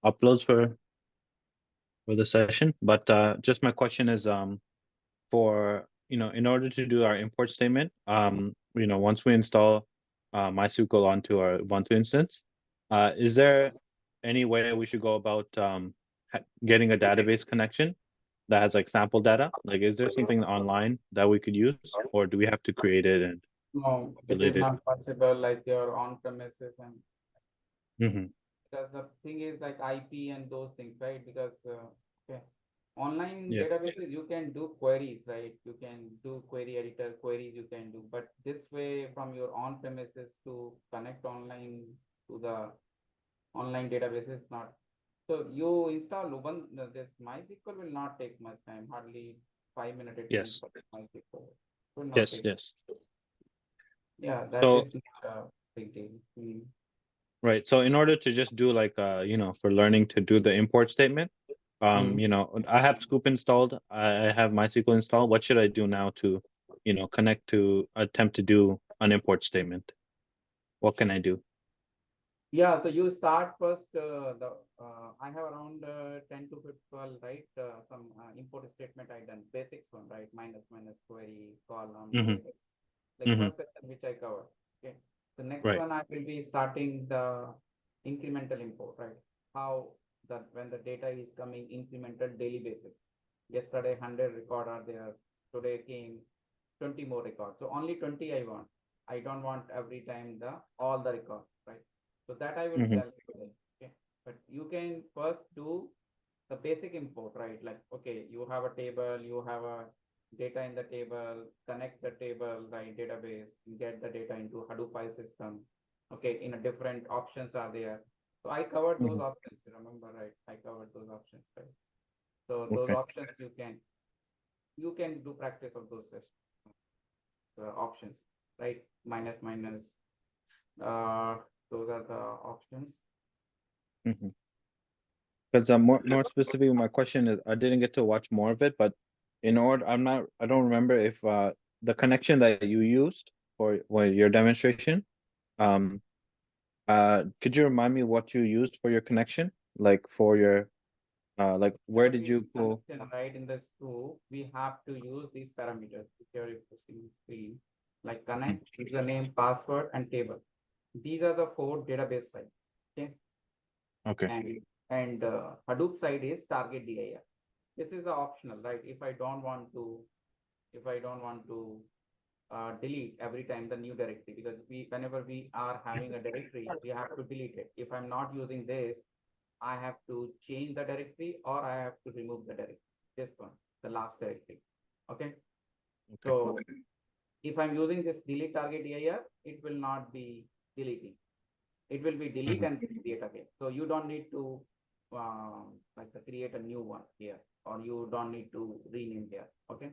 uploads for the session, but just my question is for in order to do our import statement, once we install MySQL onto our Ubuntu instance, is there any way we should go about getting a database connection that has like sample data? Like, is there something online that we could use, or do we have to create it and No, it populate is it? not possible like your on premises and Mm-hmm. because the thing is like IP and those things, right? Because okay, online Yeah. databases you can do queries, right? You can do query editor queries you can do, but this way from your on premises to connect online to the online database is not. So you install Ubuntu, this MySQL will not take much time, hardly 5 minutes it will Yes. for MySQL. Will not Yes. take. Yes. Yeah, that So is not a big deal. right. So in order to just do like for learning to do the import statement, Mm. I have Scoop installed. I have MySQL installed. What should I do now to, connect to attempt to do an import statement? What can I do? Yeah, so you start first. I have around 10 to 12, right? Some import statement I done basics one, right? Minus query column, Mm-hmm. data. Like Mm-hmm. first section which I covered. Okay. The next Right. one I will be starting the incremental import, right? How that when the data is coming incremental daily basis. Yesterday 100 record are there. Today came 20 more records. So only 20 I want. I don't want every time the all the records, right? So that I will Mm-hmm. tell you today. Okay. But you can first do the basic import, right? Like, okay, you have a table, you have a data in the table, connect the table, right? Database, get the data into Hadoop file system. Okay, in a different options are there. So I covered those Mm-hmm. options, remember, right? I covered those options, right? So those Okay. options you can do practice of those options, right? Minus. Uh, those are the options. Mm-hmm. Because more specifically, my question is, I didn't get to watch more of it, but I don't remember if the connection that you used for your demonstration, um, could you remind me what you used for your connection? Like for your like where Whenever did we you pull? connection, right, in the scoop, we have to use these parameters which are reflecting screen, like Mhm. connect, username, password, and table. These are the four database sites. Okay, Okay. and Hadoop side is target dir. This is the optional, right? If I don't want to delete every time the new directory, because whenever we are having a directory, we have to delete it. If I'm not using this, I have to change the directory or I have to remove the directory. This one, the last directory. Okay. Okay. So if I'm using this delete target dir, it will not be deleting. It will be delete Hmm. and create again. So you don't need to like create a new one here, or you don't need to rename here. Okay.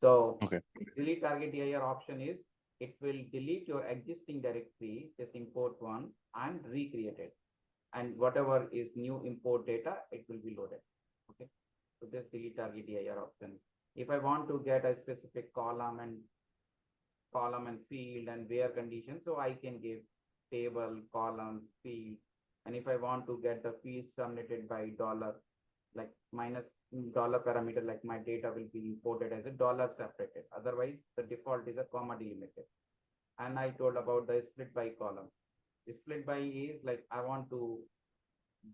So Okay. delete target dir option is it will delete your existing directory, just import one and recreate it. And whatever is new import data, it will be loaded. Okay. So this delete target dir option. If I want to get a specific column and field and where condition, so I can give table, columns, field. And if I want to get the fields terminated by dollar, like minus dollar parameter, like my data will be imported as a dollar separated. Otherwise, the default is a comma delimited. And I told about the split by column. Split by is like I want to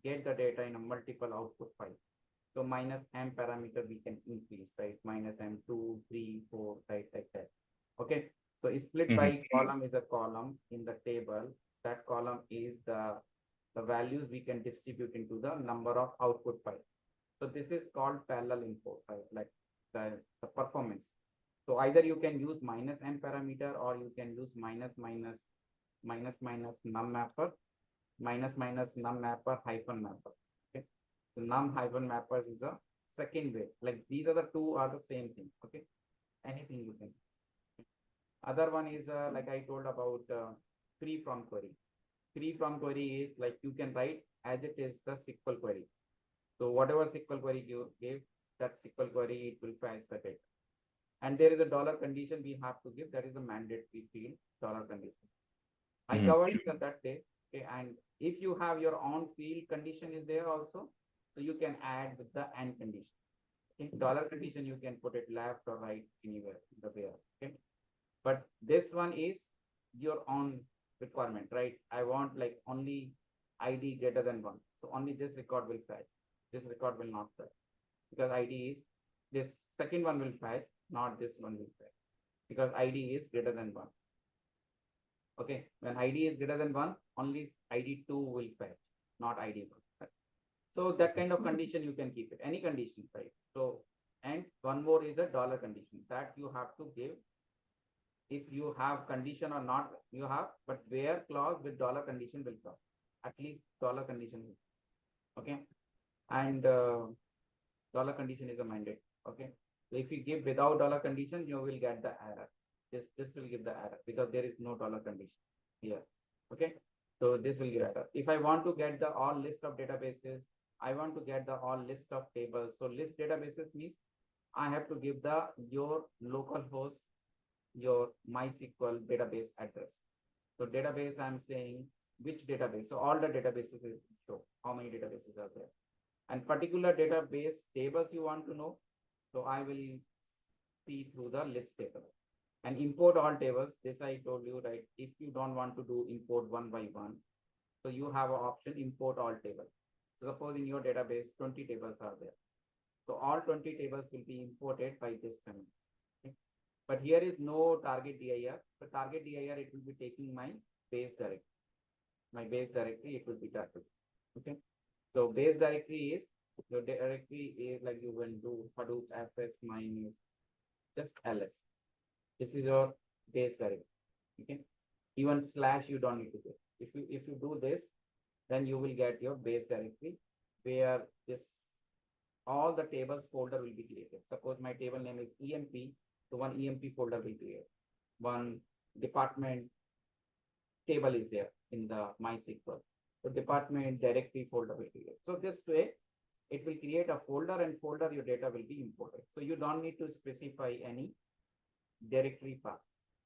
get the data in a multiple output file. So minus m parameter we can increase, right? Minus m 2, 3, 4, right, like that. Okay. So split Hmm. by column is a column in the table. That column is the values we can distribute into the number of output files. So this is called parallel import, right? Like the performance. So either you can use minus m parameter or you can use minus num mapper, minus num mapper hyphen mapper. Okay. So num hyphen mappers is a second way. Like these are the two are the same thing. Okay. Anything you can. Other one is like I told about free from query. Free from query is like you can write as it is the SQL query. So whatever SQL query you give, that SQL query it will fetch the data. And there is a dollar condition we have to give. That is the mandatory field dollar condition. I Hmm. covered it on that day. Okay, and If you have your own field condition is there also, so you can add with the and condition. Okay, dollar condition you can put it left or right anywhere the where. Okay, but this one is your own requirement, right? I want like only ID greater than 1. So only this record will fetch. This record will not fetch because ID is this second one will fetch, not this one will fetch because ID is greater than 1. Okay, when ID is greater than 1, only ID2 will fetch, not ID1. Right? So that kind of condition you can keep it, any condition, right? So, and one more is a dollar condition that you have to give. If you have condition or not, you have, but where clause with dollar condition will come. At least dollar condition will. Okay, and dollar condition is a mandate. Okay, so if you give without dollar condition, you will get the error. This will give the error because there is no dollar condition here. Okay, so this will give error. If I want to get the all list of databases, I want to get the all list of tables. So list databases means I have to give the your local host, your MySQL database address. So database, I'm saying which database. So all the databases will show how many databases are there. And particular database tables you want to know. So I will see through the list table. And import all tables. This I told you, right? If you don't want to do import one by one, so you have an option import all tables. So suppose in your database, 20 tables are there. So all 20 tables will be imported by this command. Okay? But here is no target dir. So target dir, it will be taking my base directory. My base directory, it will be target. Okay. So base directory is, your directory is like you will do Hadoop fs minus just ls. This is your base directory. Okay. Even slash you don't need to do. If you do this, then you will get your base directory where this all the tables folder will be created. Suppose my table name is EMP, so one EMP folder will create. One department table is there in the MySQL. So department directory folder will create. So this way, it will create a folder and folder your data will be imported. So you don't need to specify any directory path.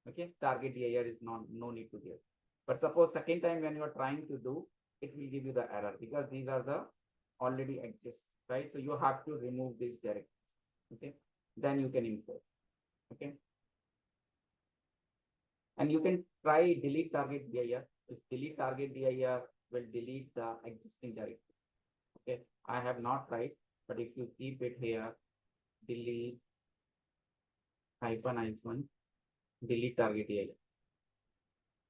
Okay, target dir is no need to give. But suppose second time when you are trying to do, it will give you the error because these are the already exist, right? So you have to remove these directories. Okay, then you can import. Okay, and you can try delete target dir. If delete target dir will delete the existing directory. Okay, I have not tried, but if you keep it here, delete hyphen delete target dir.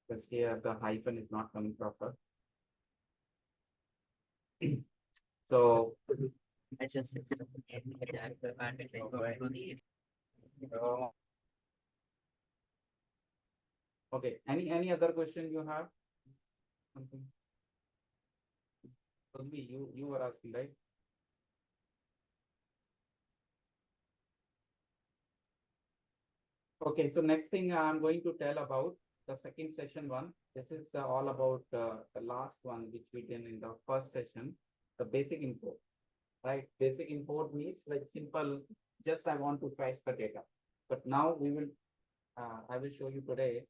Because here the hyphen is not coming proper. So I just okay, any other question you have? Something. You were asking, right? Okay, so next thing I'm going to tell about the second session one. This is all about the last one which we did in the first session, the basic import, right? Basic import means like simple, just I want to fetch the data. But now we will, I will show you today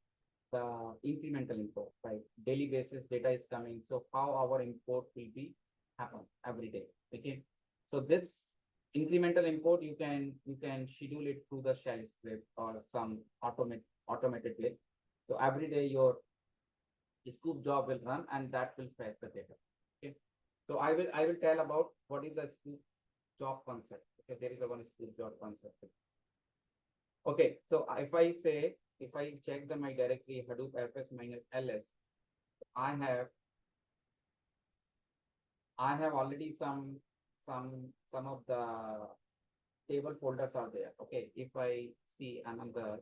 the incremental import, right? Daily basis data is coming. So how our import will be happen every day. Okay. So this incremental import, you can schedule it through the shell script or some automated way. So every day your sqoop job will run and that will fetch the data. Okay. So I will tell about what is the sqoop job concept. Okay, there is a one sqoop job concept. Okay, so if I say, if I check my directory Hadoop fs minus ls, I have already some of the table folders are there. Okay, if I see another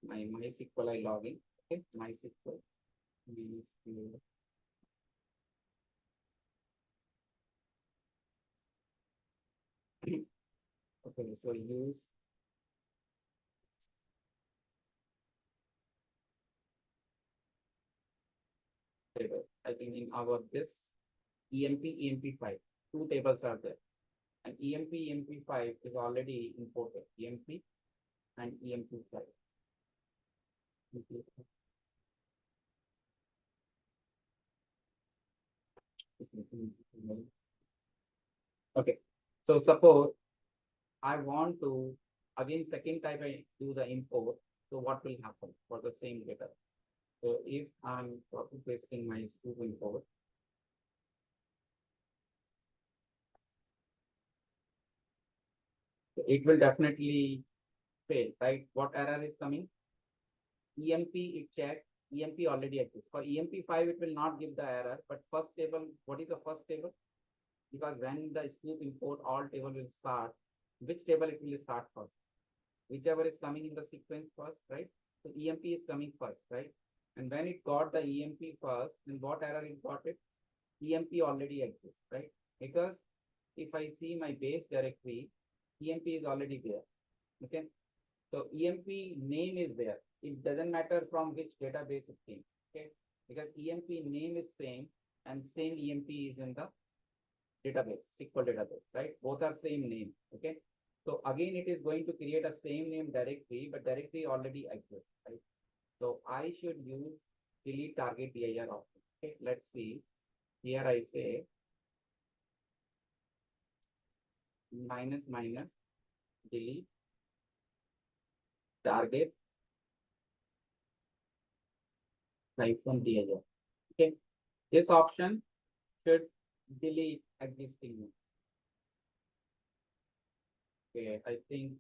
my MySQL, I log in. Okay, MySQL. Okay, so use table. I think in our this EMP5, two tables are there. And EMP5 is already imported. EMP and EMP5. Okay. So suppose I want to, again, second type I do the import. So what will happen for the same data? So if I'm copy pasting my sqoop import, so it will definitely fail, right? What error is coming? EMP, it checked, EMP already exists. For EMP5, it will not give the error, but first table, what is the first table? Because when the sqoop import all table will start, which table it will start first? Whichever is coming in the sequence first, right? So EMP is coming first, right? And when it got the EMP first, then what error it got it? EMP already exists, right? Because if I see my base directory, EMP is already there. Okay. So EMP name is there. It doesn't matter from which database it came. Okay. Because EMP name is same and same EMP is in the database, SQL database, right? Both are same name. Okay. So again, it is going to create a same name directory, but directory already exists, right? So I should use delete target dir option. Okay. Let's see. Here I say minus minus delete target hyphen dir. Okay. This option should delete existing name. Okay. I think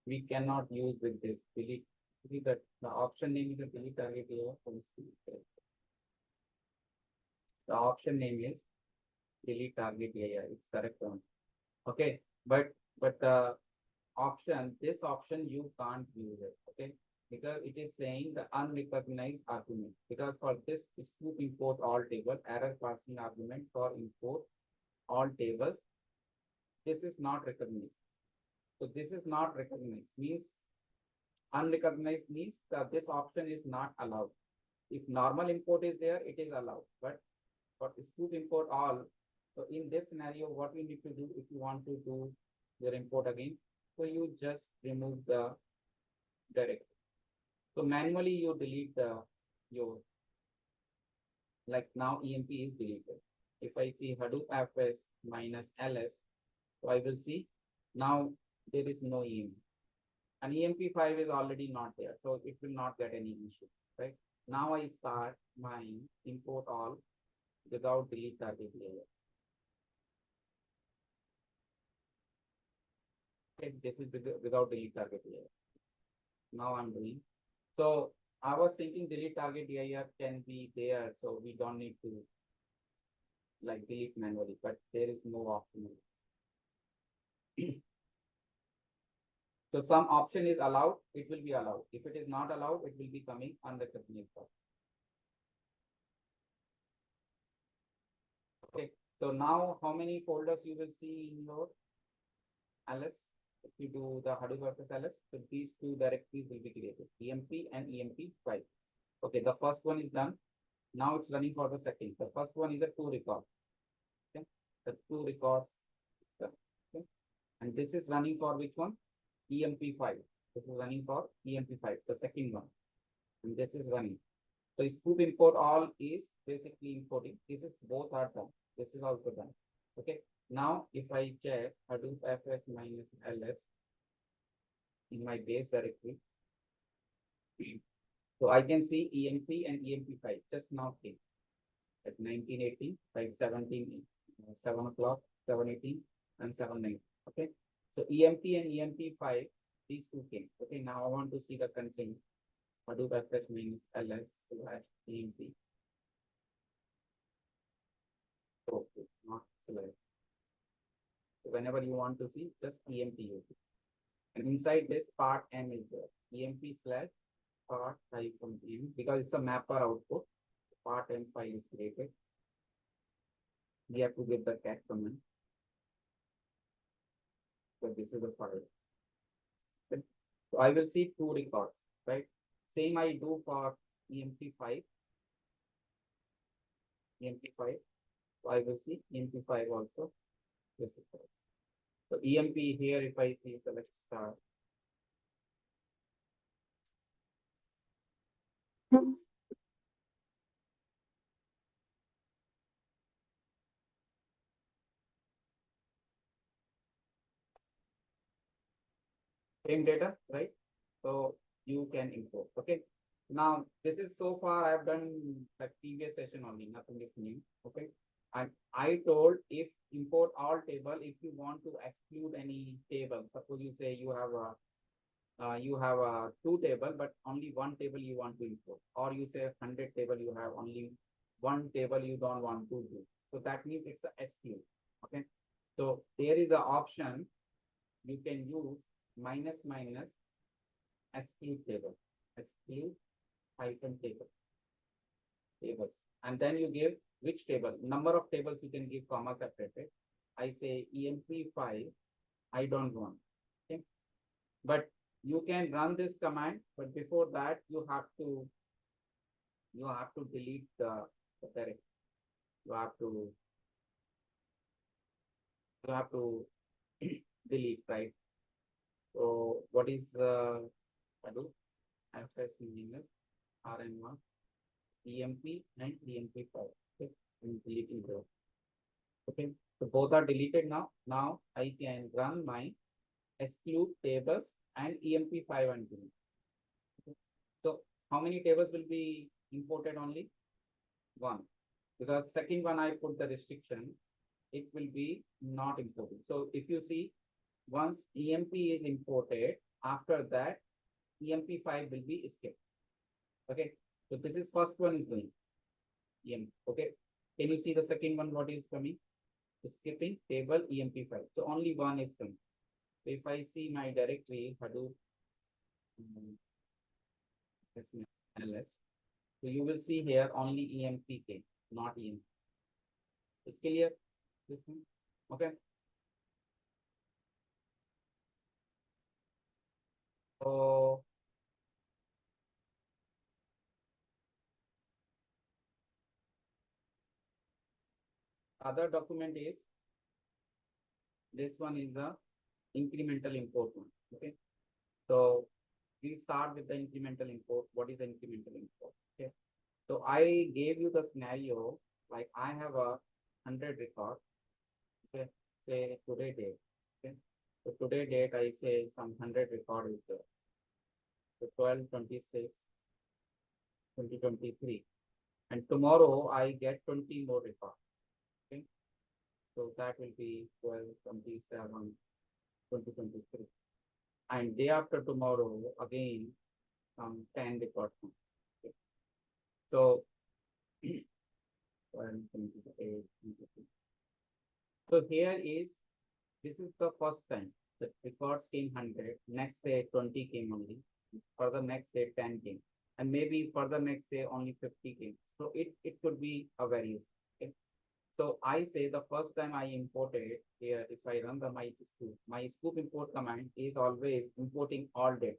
we cannot use with this delete. The option name is a delete target here. The option name is delete target here. It's correct one. Okay. But the option, this option you can't use it. Okay. Because it is saying the unrecognized argument. Because for this sqoop import all table, error passing argument for import all tables, this is not recognized. So this is not recognized means unrecognized means that this option is not allowed. If normal import is there, it is allowed. But for sqoop import all, so in this scenario, what we need to do if you want to do your import again, so you just remove the directory. So manually you delete your, like now EMP is deleted. If I see Hadoop fs minus ls, so I will see now there is no EMP. And EMP5 is already not there, so it will not get any issue, right? Now I start my import all without delete target layer. Okay, this is without delete target layer. Now I'm doing. So I was thinking delete target layer can be there, so we don't need to like delete manually, but there is no option. So some option is allowed, it will be allowed. If it is not allowed, it will be coming unrecognized. Okay, so now how many folders you will see in your ls? If you do the Hadoop versus ls, so these two directories will be created, EMP and EMP5. Okay, the first one is done. Now it's running for the second. The first one is a two record. Okay, the two records. Okay, and this is running for which one? EMP5. This is running for EMP5, the second one. And this is running. So sqoop import all is basically importing. This is both are done. This is also done. Okay. Now if I check Hadoop fs minus ls in my base directory, so I can see EMP and EMP5 just now came at 1918, 517, 7 o'clock, 718, and 719. Okay. So EMP and EMP5, these two came. Okay. Now I want to see the content. Hadoop fs minus ls slash EMP. Okay, not select. So whenever you want to see, just EMP use it. And inside this part M is there. EMP slash part hyphen M because it's a mapper output. Part M file is created. We have to get the cat command. So this is the file. Okay. So I will see two records, right? Same I do for EMP5. EMP5. So I will see EMP5 also. This is correct. So EMP here, if I see select star. same data, right? So you can import. Okay. Now this is so far I've done like previous session only, nothing is new. Okay. And I told if import all table, if you want to exclude any table, suppose you say you have a two table, but only one table you want to import, or you say 100 table, you have only one table you don't want to do. So that means it's a SQL. Okay. So there is an option you can use minus minus exclude table, exclude hyphen table, tables. And then you give which table, number of tables you can give comma separated. I say EMP5, I don't want. Okay. But you can run this command, but before that you have to delete the directory. You have to you have to delete, right? So what is Hadoop access minus RN1 EMP and EMP5? Okay, I'm deleting those. Okay, so both are deleted now. Now I can run my exclude tables and EMP5 and delete. Okay. So how many tables will be imported? Only one, because second one I put the restriction, it will be not imported. So if you see, once EMP is imported, after that EMP5 will be skipped. Okay, so this is first one is going EMP. Okay, can you see the second one? What is coming? Skipping table EMP5. So only one is coming. So if I see my directory Hadoop, let's see LS. So you will see here only EMP came, not EMP. It's clear? This one? Okay. So other document is this one is the incremental import one. Okay. So we start with the incremental import. What is the incremental import? Okay. So I gave you the scenario, like I have a 100 record. Okay. Say today date. Okay. So today date, I say some 100 record is there. So 12/26, 2023. And tomorrow I get 20 more records. Okay. So that will be 12/27, 2023. And day after tomorrow, again, 10 records. Okay. So, 128, so here is, this is the first time the records came 100, next day 20 came only, for the next day 10 came, and maybe for the next day only 50 came. So it could be a variation. Okay. So I say the first time I imported here, if I run the my sqoop import command is always importing all data,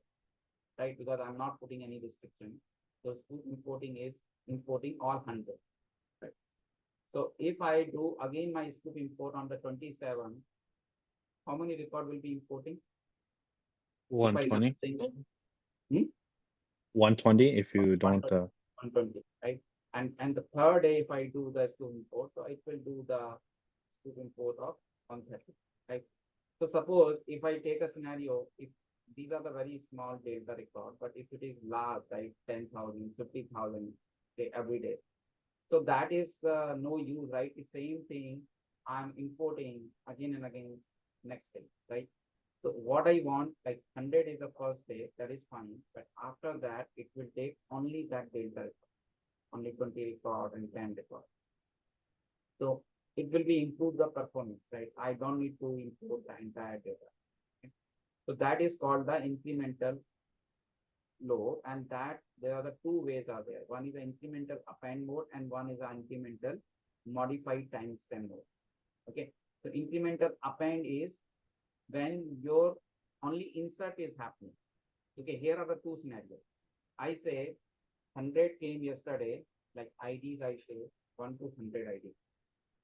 right? Because I'm not putting any restriction. So sqoop importing is importing all 100. Right? So if I do again my sqoop import on the 27, how many record will be importing? 120. Hmm? 120 if you don't 120, right? And the third day, if I do the sqoop import, so it will do the sqoop import of 130, right? So suppose if I take a scenario, if these are the very small data record, but if it is large, right, 10,000, 50,000 every day, so that is no use, right? The same thing I'm importing again and again next day, right? So what I want, like 100 is the first day, that is fine. But after that, it will take only that data record, only 20 record and 10 record. So it will be improve the performance, right? I don't need to import the entire data. Okay. So that is called the incremental load, and that there are the two ways are there. One is the incremental append mode, and one is the incremental modified timestamp mode. Okay. So incremental append is when your only insert is happening. Okay, here are the two scenarios. I say 100 came yesterday, like IDs I say 1 to 100 ID.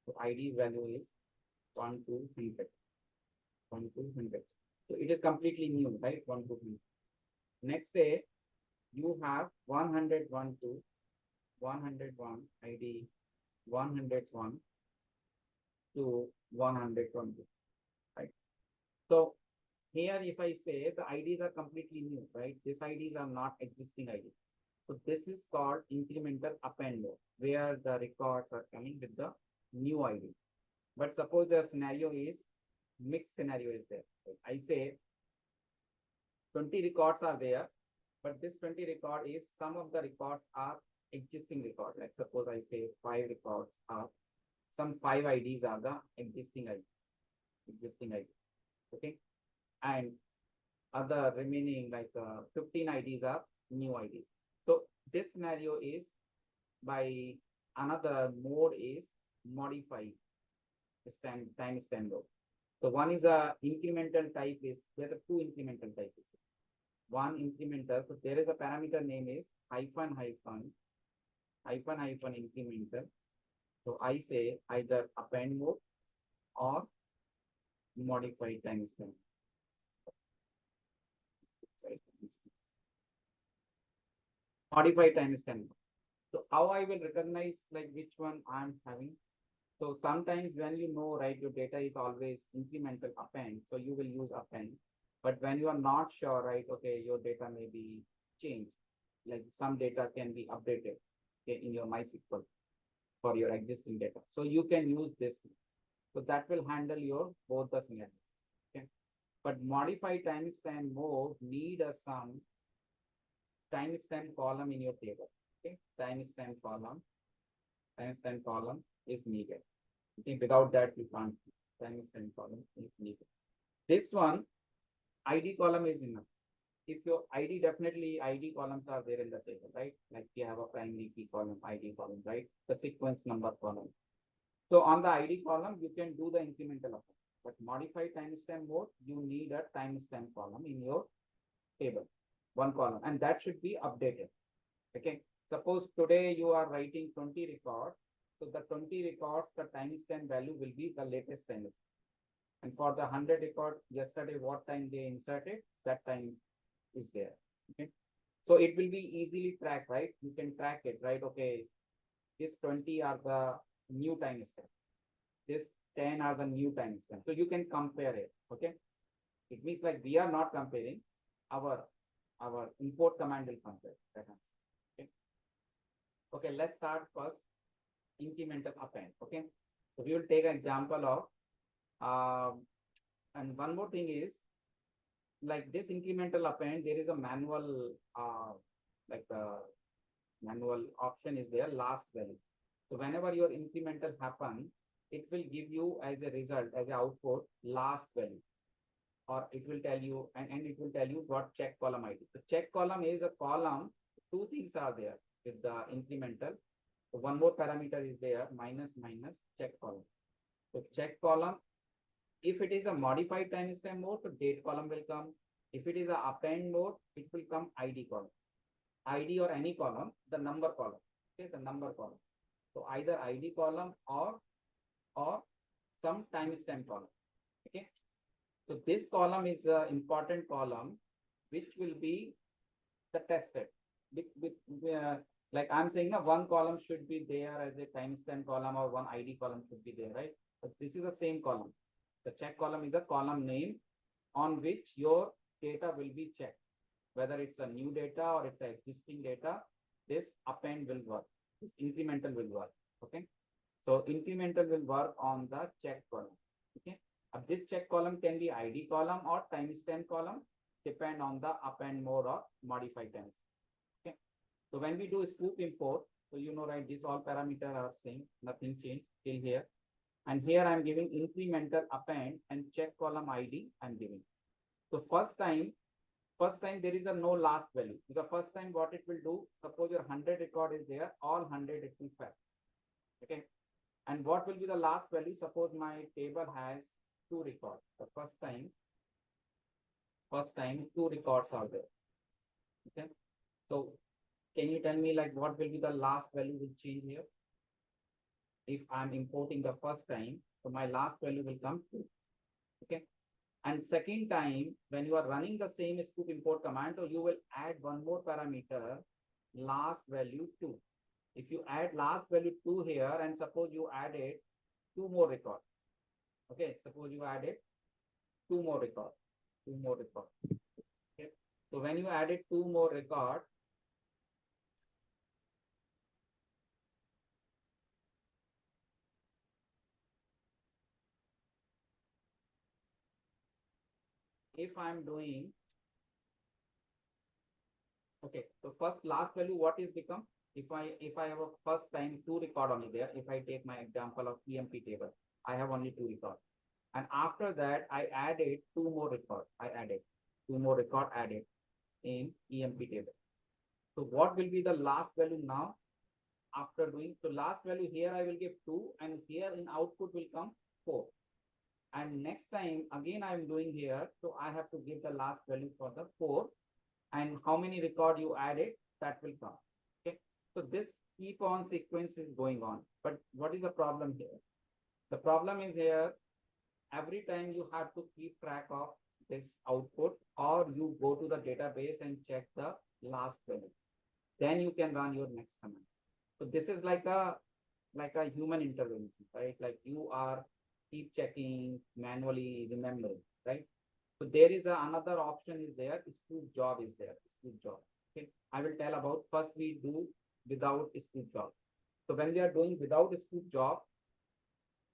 So ID value is 1 to 100. 1 to 100. So it is completely new, right? 1 to 100. Next day, you have 101 to 101 ID 101 to 120, right? So here, if I say the IDs are completely new, right? These IDs are not existing IDs. So this is called incremental append mode, where the records are coming with the new ID. But suppose the scenario is mixed scenario is there. I say 20 records are there, but this 20 record is some of the records are existing records. Like suppose I say 5 records are some 5 IDs are the existing ID. Okay. And other remaining like 15 IDs are new IDs. So this scenario is by another mode is modify time stamp mode. So one is a incremental type is there are two incremental types. One incremental, so there is a parameter name is hyphen incremental. So I say either append mode or modify timestamp. Modify timestamp. So how I will recognize like which one I'm having. So sometimes when you know, right, your data is always incremental append, so you will use append. But when you are not sure, right, okay, your data may be changed. Like some data can be updated, okay, in your MySQL for your existing data. So you can use this. So that will handle your both the scenarios. Okay. But modify timestamp mode need some timestamp column in your table. Okay, timestamp column is needed. Okay, without that you can't. Timestamp column is needed. This one ID column is enough. If your ID, definitely ID columns are there in the table, right? Like you have a primary key column, ID column, right? The sequence number column. So on the ID column, you can do the incremental append. But modify timestamp mode, you need a timestamp column in your table, one column, and that should be updated. Okay. Suppose today you are writing 20 records. So the 20 records, the timestamp value will be the latest time. And for the 100 record, yesterday, what time they inserted, that time is there. Okay. So it will be easily tracked, right? You can track it, right? Okay. This 20 are the new timestamp. This 10 are the new timestamp. So you can compare it. Okay. It means like we are not comparing, our import command will compare. Okay. Okay, let's start first incremental append. Okay. So we will take an example of and one more thing is like this incremental append, there is a manual manual option is there, last value. So whenever your incremental happen, it will give you as a result, as an output, last value. Or it will tell you, and it will tell you what check column ID. So check column is a column, two things are there with the incremental. So one more parameter is there, minus check column. So check column, if it is a modified timestamp mode, so date column will come. If it is a append mode, it will come ID column. ID or any column, the number column. Okay, the number column. So either ID column or some timestamp column. Okay. So this column is the important column, which will be the tested. Like I'm saying, one column should be there as a timestamp column or one ID column should be there, right? But this is the same column. The check column is the column name on which your data will be checked. Whether it's a new data or it's a existing data, this append will work. This incremental will work. Okay. So incremental will work on the check column. Okay. This check column can be ID column or timestamp column, depend on the append mode or modify times. Okay. So when we do sqoop import, so you know, right, these all parameters are same, nothing changed till here. And here I'm giving incremental append and check column ID I'm giving. So first time there is a no last value. The first time what it will do, suppose your 100 record is there, all 100 it will fetch. Okay. And what will be the last value? Suppose my table has 2 records. The first time 2 records are there. Okay. So can you tell me like what will be the last value will change here? If I'm importing the first time, so my last value will come 2. Okay. And second time, when you are running the same sqoop import command, so you will add one more parameter, last value 2. If you add last value 2 here, and suppose you added 2 more records. Okay, suppose you added 2 more records. two more records. Okay. So when you added two more records, if I'm doing, okay, so first last value, what is become? If I have a first time two record only there, if I take my example of EMP table, I have only two records. And after that, I added two more records. I added two more record added in EMP table. So what will be the last value now after doing? So last value here I will give 2 and here in output will come 4. And next time again I am doing here. So I have to give the last value for the 4 and how many record you added that will come. Okay. So this keep on sequence is going on. But what is the problem here? The problem is here every time you have to keep track of this output or you go to the database and check the last value. Then you can run your next command. So this is like a human intervention, right? Like you are keep checking manually, remembering, right? So there is another option is there. Sqoop job is there. Sqoop job. Okay. I will tell about first we do without sqoop job. So when we are doing without sqoop job,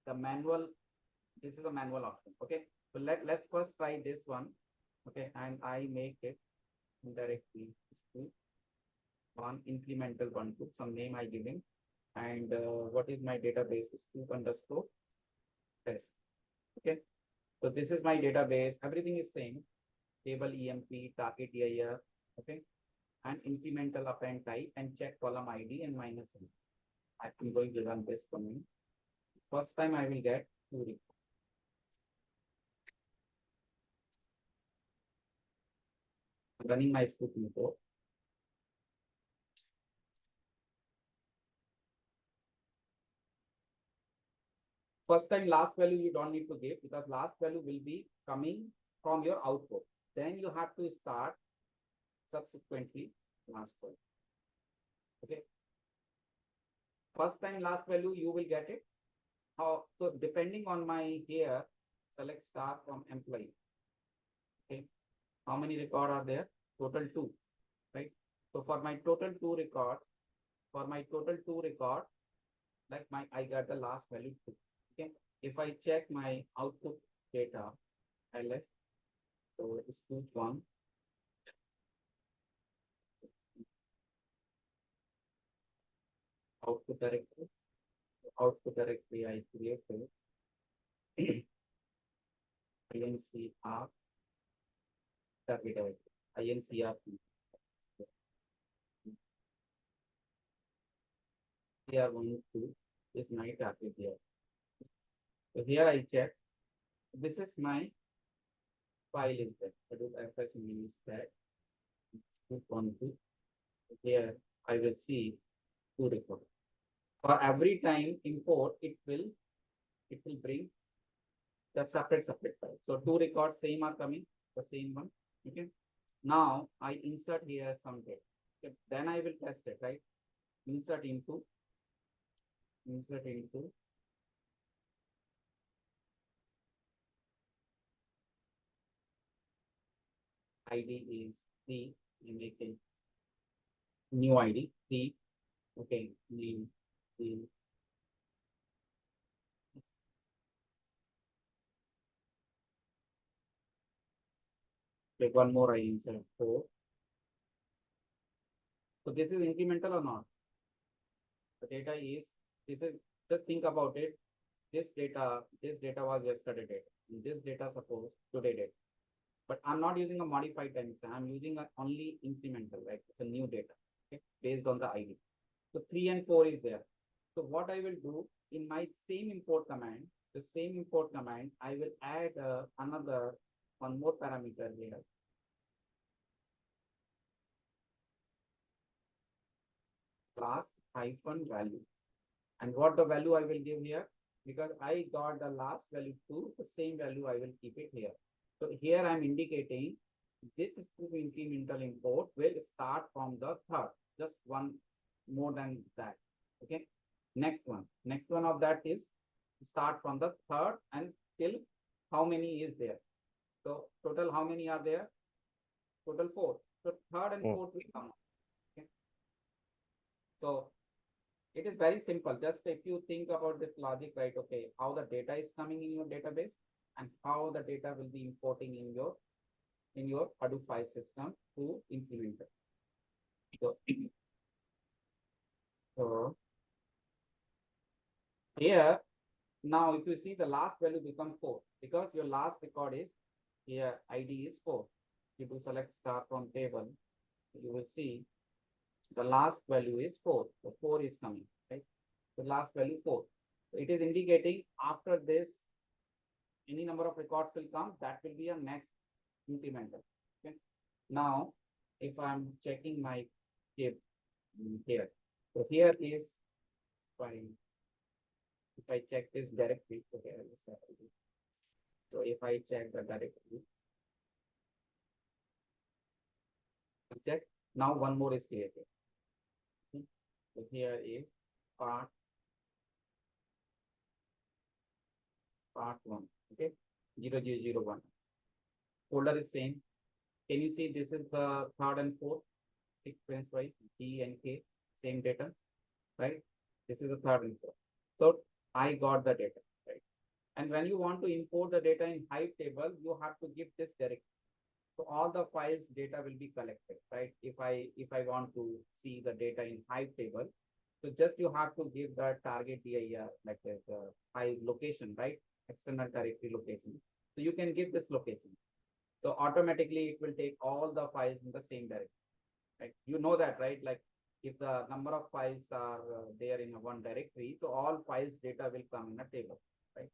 the manual, this is a manual option. Okay. So let's first try this one. Okay. And I make it directly sqoop one incremental one to some name I give him. And what is my database? Sqoop underscore test. Okay. So this is my database. Everything is same. Table EMP, target EIR. Okay. And incremental append type and check column ID and minus n. I'm going to run this for me. First time I will get 2 records. Running my sqoop info. First time last value you don't need to give because last value will be coming from your output. Then you have to start subsequently last value. Okay. First time last value you will get it. How? So depending on my here, select star from employee. Okay. How many records are there? Total 2, right? So for my total 2 records, like I got the last value 2. Okay. If I check my output data, I left. So it's 1. Output directory. Output directory I created. INCR target directory. INCRP. Here 1, 2 is my target here. So here I check. This is my file is there. Hadoop FS mini stack. 1, 2. Here I will see 2 records. For every time import, it will bring the separate file. So 2 records same are coming, the same one. Okay. Now I insert here some data. Okay. Then I will test it, right? Insert into ID is 3. You make a new ID 3. Okay, name 3. Like one more I insert 4. So this is incremental or not? The data is, this is, just think about it. This data was yesterday data. This data suppose today data. But I'm not using a modified timestamp. I'm using only incremental, right? It's a new data, okay, based on the ID. So 3 and 4 is there. So what I will do in my same import command, I will add another one more parameter here. Class hyphen value. And what the value I will give here? Because I got the last value 2, the same value I will keep it here. So here I'm indicating this sqoop incremental import will start from the 3rd, just one more than that. Okay. Next one of that is start from the 3rd and till how many is there. So Total, how many are there? Total 4. So third and fourth will come. Okay. So it is very simple. Just if you think about this logic, right? Okay, how the data is coming in your database and how the data will be importing in your Hadoop file system to implement it. So here now, if you see the last value becomes 4 because your last record is here ID is 4. If you select star from table, you will see the last value is 4. So 4 is coming, right? The last value 4. It is indicating after this, any number of records will come. That will be a next incremental. Okay. Now, if I'm checking my here, so here is if I check this directly, okay, so if I check the directory, check now one more is created. Okay. So here is part 1. Okay, 0001. Folder is same. Can you see this is the third and fourth sequence, right? G and K, same data, right? This is the third and fourth. So I got the data, right? And when you want to import the data in Hive table, you have to give this directory. So all the files data will be collected, right? If I want to see the data in Hive table, so just you have to give the target DIR, like the Hive location, right? External directory location. So you can give this location. So automatically it will take all the files in the same directory, right? You know that, right? Like if the number of files are there in one directory, so all files data will come in a table, right?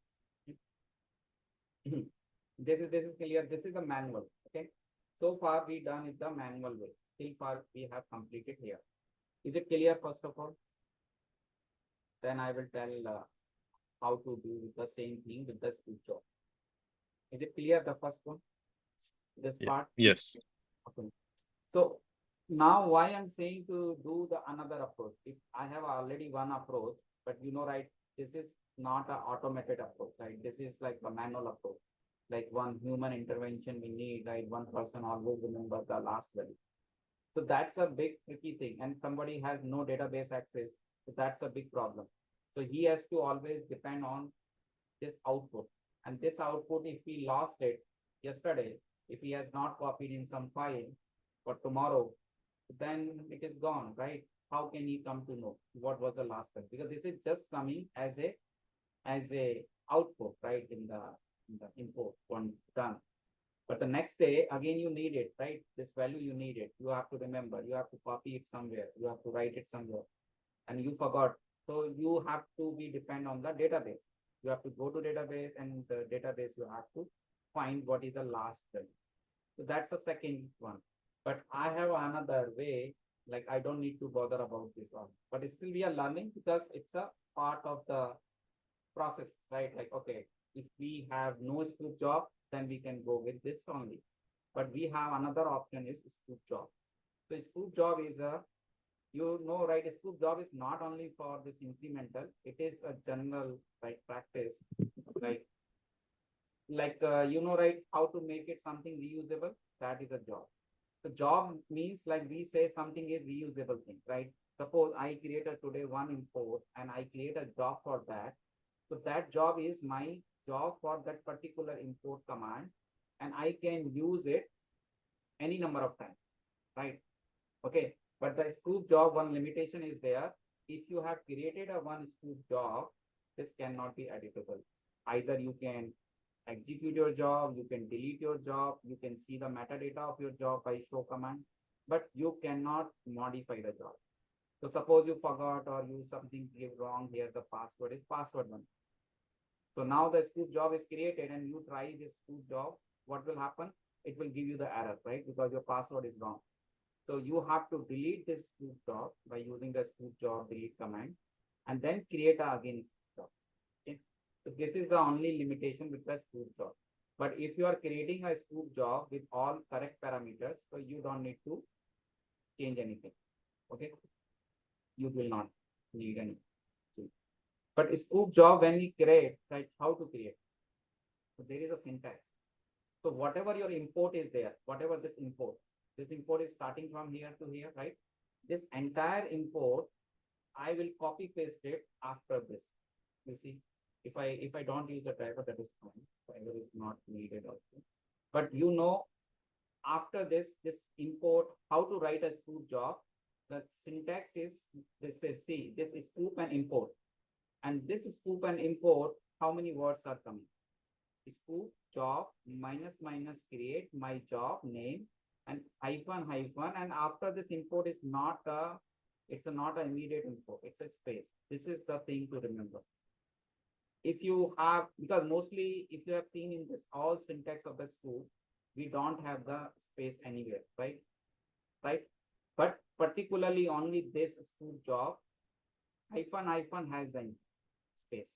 This is clear. This is the manual. Okay. So far we done it the manual way. Till far we have completed here. Is it clear? First of all, then I will tell how to do the same thing with the sqoop job. Is it clear? The first one, this part. Yes. Okay. So now why I'm saying to do the another approach? If I have already one approach, but you know, right? This is not an automated approach, right? This is like a manual approach. Like one human intervention we need, right? One person always remember the last value. So that's a big tricky thing. And somebody has no database access. So that's a big problem. So he has to always depend on this output. And this output, if he lost it yesterday, if he has not copied in some file for tomorrow, then it is gone, right? How can he come to know what was the last one? Because this is just coming as a output, right? In the import one done. But the next day, again, you need it, right? This value you need it. You have to remember, you have to copy it somewhere, you have to write it somewhere, and you forgot. So you have to be depend on the database. You have to go to database, and the database you have to find what is the last value. So that's the second one. But I have another way, like I don't need to bother about this one. But still we are learning because it's a part of the process, right? Like, okay, if we have no sqoop job, then we can go with this only. But we have another option is sqoop job. So sqoop job is a, you know, right? A sqoop job is not only for this incremental, it is a general like practice, like you know, right? How to make it something reusable. That is a job. The job means like we say something is reusable thing, right? Suppose I created today one import and I create a job for that. So that job is my job for that particular import command, and I can use it any number of times, right? Okay. But the sqoop job, one limitation is there. If you have created a one sqoop job, this cannot be editable. Either you can execute your job, you can delete your job, you can see the metadata of your job by show command, but you cannot modify the job. So suppose you forgot or you something gave wrong here, the password is password one. So now the sqoop job is created and you try this sqoop job, what will happen? It will give you the error, right? Because your password is wrong. So you have to delete this sqoop job by using the sqoop job delete command and then create again sqoop job. Okay. So this is the only limitation with the sqoop job. But if you are creating a sqoop job with all correct parameters, so you don't need to change anything. Okay. You will not need any. But sqoop job when we create, right? How to create? So there is a syntax. So whatever your import is there, whatever this import is starting from here to here, right? This entire import, I will copy paste it after this. You see, if I don't use the driver, that is fine. Driver is not needed also. But you know, after this import, how to write a scoop job. The syntax is this is see, this is scoop and import. And this scoop and import, how many words are coming? Scoop job minus minus create my job name and hyphen hyphen, and after this import is not a, it's not an immediate import, it's a space. This is the thing to remember. If you have, because mostly if you have seen in this all syntax of the scoop, we don't have the space anywhere, right? Right? But particularly only this scoop job, hyphen hyphen has the space.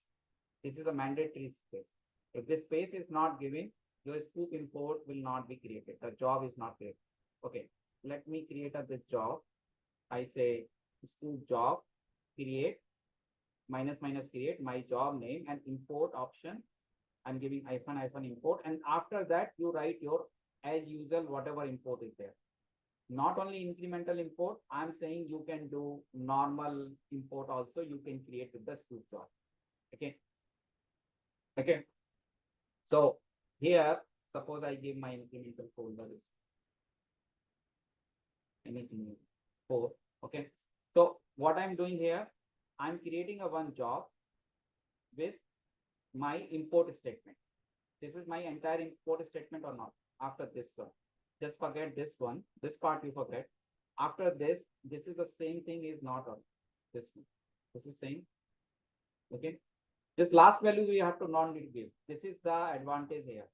This is a mandatory space. If this space is not given, your scoop import will not be created. The job is not created. Okay, let me create this job. I say scoop job, create, minus minus create, my job name and import option. I'm giving hyphen hyphen import. And after that, you write your as usual, whatever import is there. Not only incremental import, I'm saying you can do normal import also. You can create with the scoop job. Okay. Okay. So here, suppose I give my incremental folder is anything 4. Okay. So what I'm doing here, I'm creating a one job with my import statement. This is my entire import statement or not? After this one, just forget this one. This part you forget. After this is the same thing is not on this one. This is same. Okay. This last value we have to not need to give. This is the advantage here.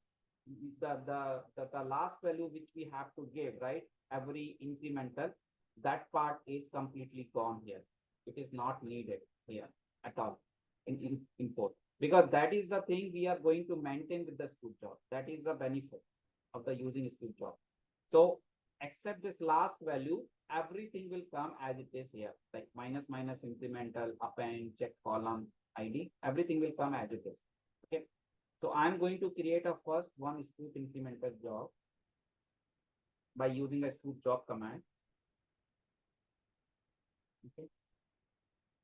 The last value which we have to give, right? Every incremental, that part is completely gone here. It is not needed here at all in import, because that is the thing we are going to maintain with the scoop job. That is the benefit of the using scoop job. So except this last value, everything will come as it is here, like minus minus incremental, append, check column, ID, everything will come as it is. Okay. So I'm going to create a first one scoop incremental job by using a scoop job command. Okay.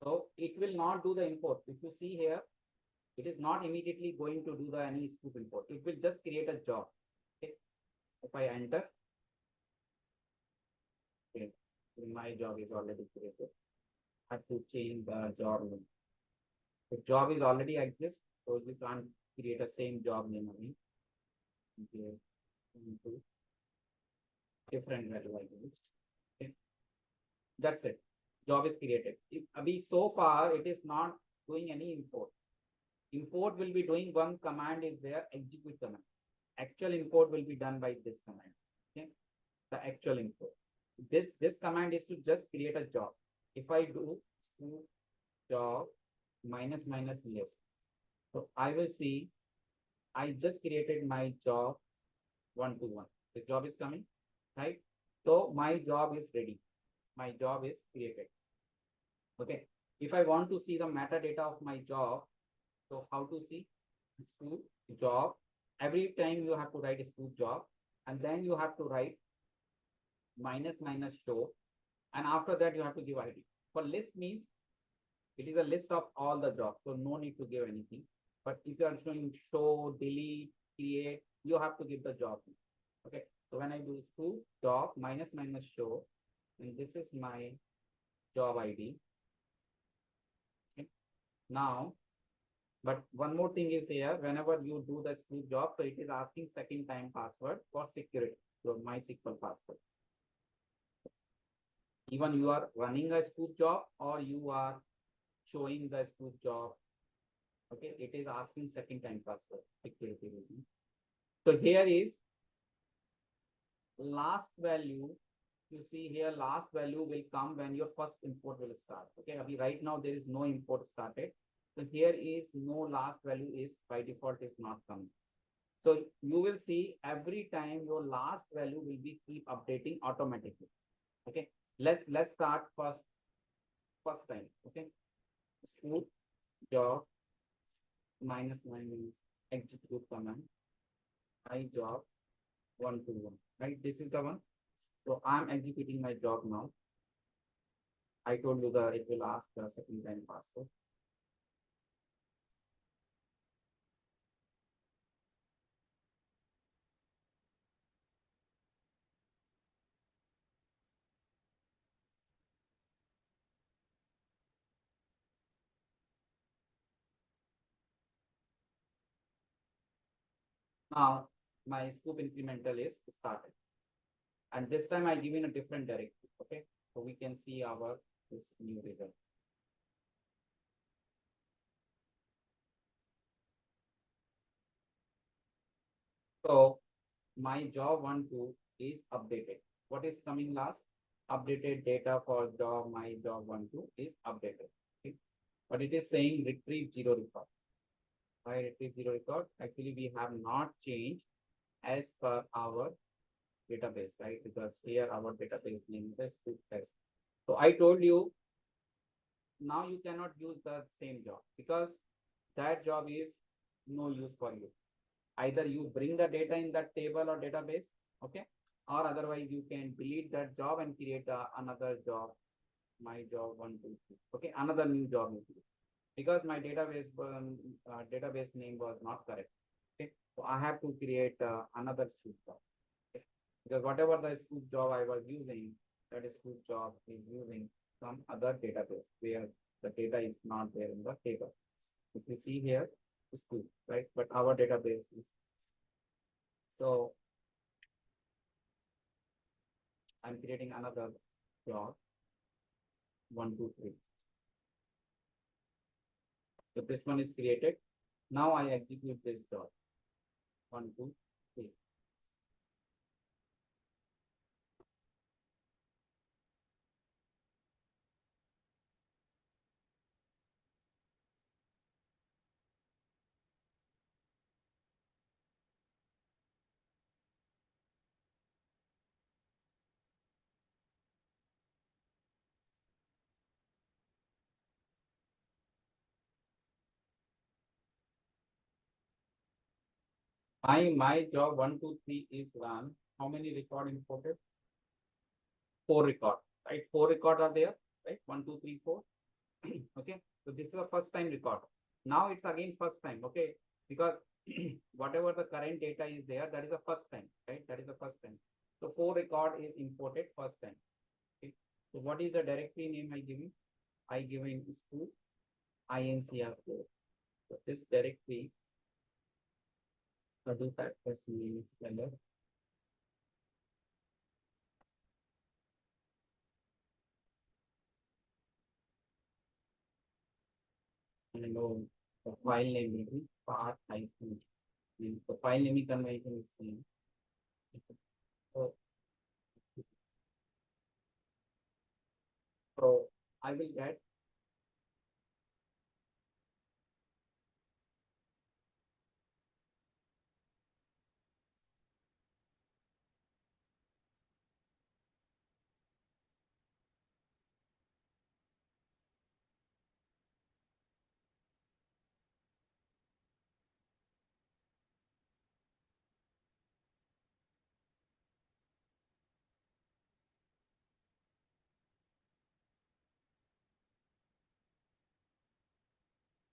So it will not do the import. If you see here, it is not immediately going to do the any scoop import. It will just create a job. Okay. If I enter, okay, my job is already created. I have to change the job name. The job is already exists, so you can't create a same job name again. Okay. Different value I use. Okay. That's it. Job is created. So far, it is not doing any import. Import will be doing one command is there, execute command. Actual import will be done by this command. Okay. The actual import. This command is to just create a job. If I do job minus minus list, so I will see I just created my job 1 to 1. The job is coming, right? So my job is ready. My job is created. Okay. If I want to see the metadata of my job, so how to see scoop job? Every time you have to write a scoop job, and then you have to write minus minus show, and after that you have to give ID. For list means it is a list of all the jobs, so no need to give anything. But if you are showing show, delete, create, you have to give the job. Okay. So when I do scoop job minus minus show, and this is my job ID. Okay. Now, but one more thing is here, whenever you do the scoop job, so it is asking second time password for security, so MySQL password. Even you are running a scoop job or you are showing the scoop job, okay, it is asking second time password, security reason. So here is last value. You see here, last value will come when your first import will start. Okay, right now there is no import started. So here is no last value is by default is not coming. So you will see every time your last value will be keep updating automatically. Okay, let's start first time. Okay, scoop job minus execute command. My job 121, right? This is the one. So I'm executing my job now. I told you that it will ask the second time password. Now my scoop incremental is started. And this time I give in a different directive. Okay. So we can see our this new result. So my job 1, 2 is updated. What is coming last? Updated data for job, my job 1, 2 is updated. Okay. But it is saying retrieve zero record. Why retrieve zero record? Actually, we have not changed as per our database, right? Because here our database name is sqoop test. So I told you now you cannot use the same job because that job is no use for you. Either you bring the data in that table or database, okay, or otherwise you can delete that job and create another job, my job 1, 2, 3, okay, another new job because my database name was not correct. Okay, so I have to create another scoop job. Okay? Because whatever the scoop job I was using, that scoop job is using some other database where the data is not there in the table. If you see here, scoop, right? But our database is so I'm creating another job 1, 2, 3. So this one is created. Now I execute this job 1, 2, 3. My job 1, 2, 3 is run. How many record imported? 4 record, right? 4 record are there, right? 1, 2, 3, 4. Okay. So this is the first time record. Now it's again first time, okay? Because whatever the current data is there, that is the first time, right? That is the first time. So 4 record is imported first time. Okay. So what is the directory name I giving? I giving sqoop incr4. So this directory, do that as name is spelled. And the file name will be path hyphen. The file name convention is same. So, so I will get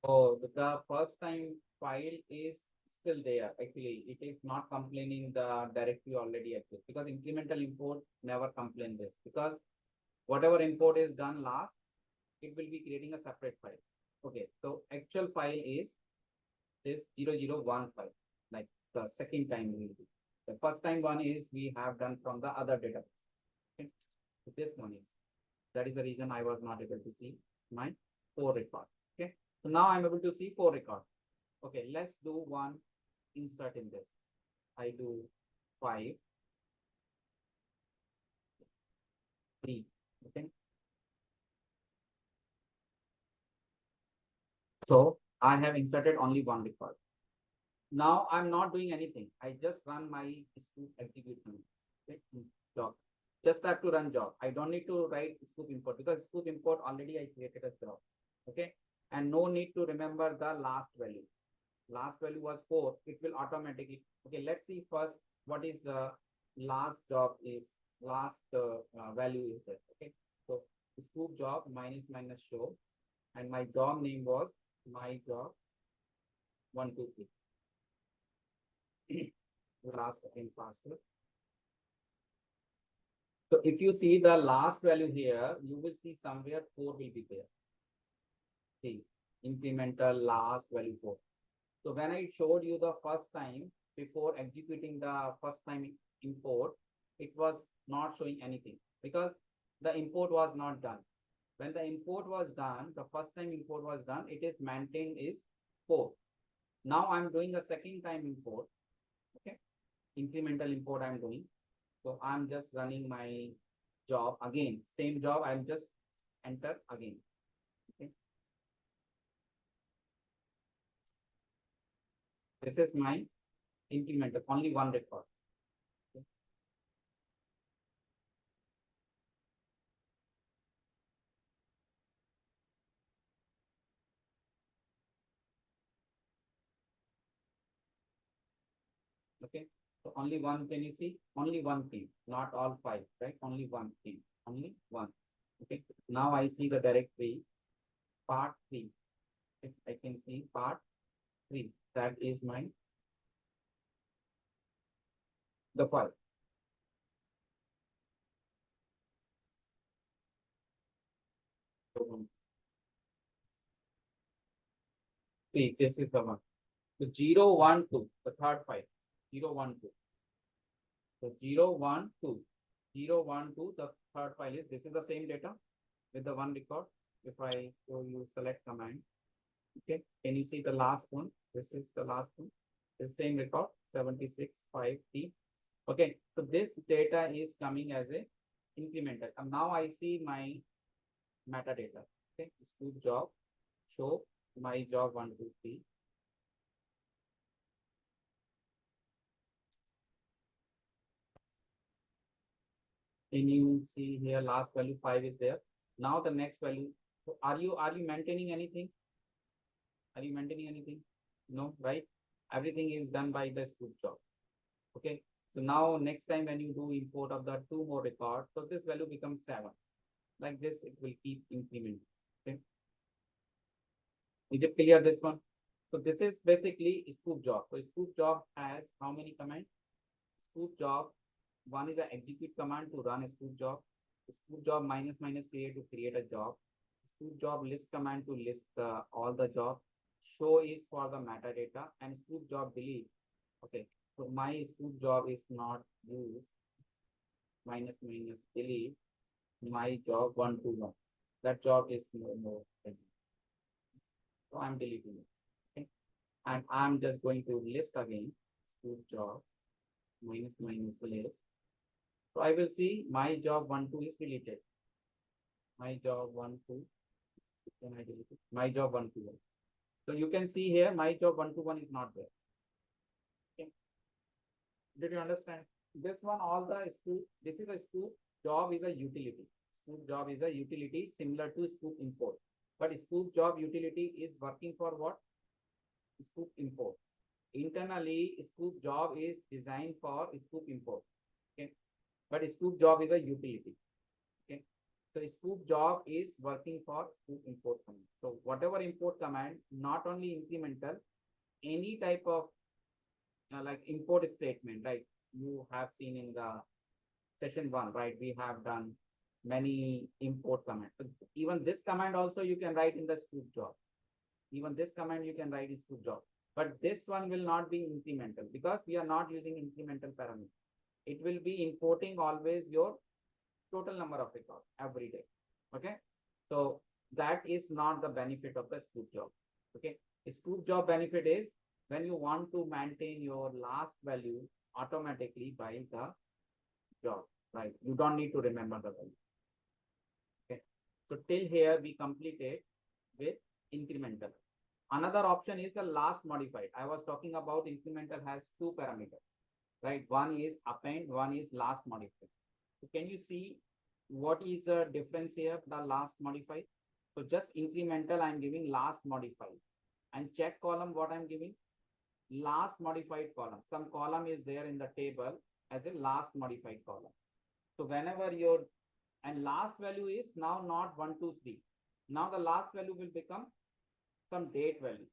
oh, the first time file is still there. Actually, it is not complaining the directory already exists because incremental import never complain this because whatever import is done last, it will be creating a separate file. Okay, so actual file is this 0015, like the second time we do. The first time one is we have done from the other database. Okay, so this one is that is the reason I was not able to see my 4 record. Okay, so now I'm able to see 4 record. Okay, let's do one insert in this. I do 5, 3. Okay, so I have inserted only 1 record. Now I'm not doing anything. I just run my sqoop execution. Okay, job. Just have to run job. I don't need to write sqoop import because sqoop import already I created a job. Okay, and no need to remember the last value. last value was 4, it will automatically, okay, let's see first what is the last job is, last value is there. Okay, so scoop job minus minus show, and my job name was my job 123. Last again faster. So if you see the last value here, you will see somewhere 4 will be there. See, incremental last value 4. So when I showed you the first time before executing the first time import, it was not showing anything because the import was not done. When the import was done, the first time import was done, it is maintained is 4. Now I'm doing the second time import. Okay, incremental import I'm doing. So I'm just running my job again, same job, I'll just enter again. Okay. This is my incremental, only one record. Okay. Okay. So only one, can you see? Only one thing, not all 5, right? Only one thing, only one. Okay. Now I see the directory part 3. If I can see part 3, that is my the file. So, see, this is the one. So 0, 1, 2, the third file. 0, 1, 2. So 0, 1, 2. 0, 1, 2, the third file is, this is the same data with the one record. If I show you select command, okay, can you see the last one? This is the last one. The same record, 76.5T. Okay, so this data is coming as a incremental. And now I see my metadata. Okay, scoop job, show my job 1, 2, 3. Can you see here last value 5 is there. Now the next value. So are you maintaining anything? Are you maintaining anything? No, right? Everything is done by the scoop job. Okay. So now next time when you do import of the 2 more records, so this value becomes 7. Like this, it will keep incrementing. Okay. Is it clear this one? So this is basically scoop job. So scoop job has how many commands? Scoop job, one is an execute command to run a scoop job. Scoop job minus minus create to create a job. Scoop job list command to list all the job. Show is for the metadata, and scoop job delete. Okay, so my scoop job is not used. Minus minus delete my job 121. That job is no more. So I'm deleting it. Okay, and I'm just going to list again scoop job minus minus list. So I will see my job 1, 2 is deleted. My job 1, 2. Can I delete it? My job 1, 2. So you can see here my job 121 is not there. Okay. Did you understand? This one, all the scoop, this is a scoop job is a utility. Scoop job is a utility similar to scoop import. But scoop job utility is working for what? Scoop import. Internally, scoop job is designed for scoop import. Okay. But scoop job is a utility. Okay. So scoop job is working for scoop import command. So whatever import command, not only incremental, any type of like import statement, like you have seen in the session 1, right? We have done many import commands. So even this command also you can write in the scoop job. Even this command you can write in scoop job. But this one will not be incremental because we are not using incremental parameter. It will be importing always your total number of records every day. Okay. So that is not the benefit of the scoop job. Okay. A scoop job benefit is when you want to maintain your last value automatically by the job, right? You don't need to remember the value. Okay. So till here we completed with incremental. Another option is the last modified. I was talking about incremental has 2 parameters, right? One is append, one is last modified. So can you see what is the difference here, the last modified? So just incremental, I'm giving last modified, and check column, what I'm giving? last modified column. Some column is there in the table as a last modified column. So whenever your and last value is now not 1, 2, 3. Now the last value will become some date value,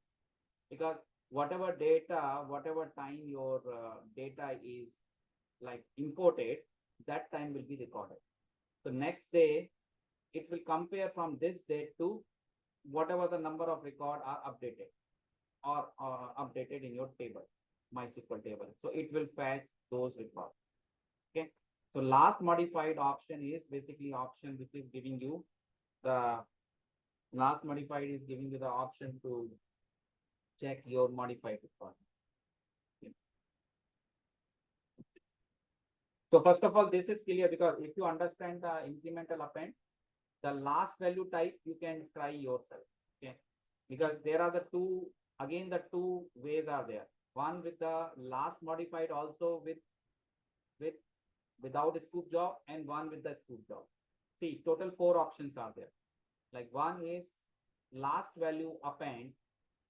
because whatever data, whatever time your data is like imported, that time will be recorded. So next day, it will compare from this date to whatever the number of record are updated or updated in your table, MySQL table. So it will fetch those records. Okay. So last modified option is basically option which is giving you the last modified is giving you the option to check your modified record. Okay. So first of all, this is clear because if you understand the incremental append, the last value type you can try yourself. Okay. Because there are the two, again, the two ways are there. One with the last modified also with without a scoop job, and one with the scoop job. See, total 4 options are there. Like one is last value append,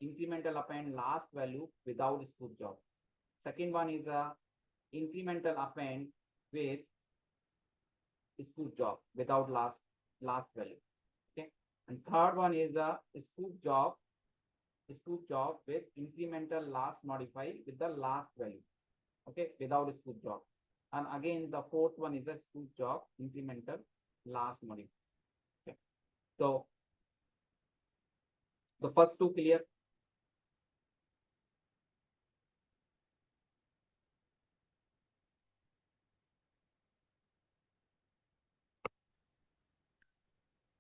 incremental append last value without scoop job. Second one is a incremental append with scoop job without last value. Okay. And third one is a scoop job with incremental last modify with the last value. Okay, without scoop job. And again, the fourth one is a scoop job incremental last modify. Okay. So the first two clear.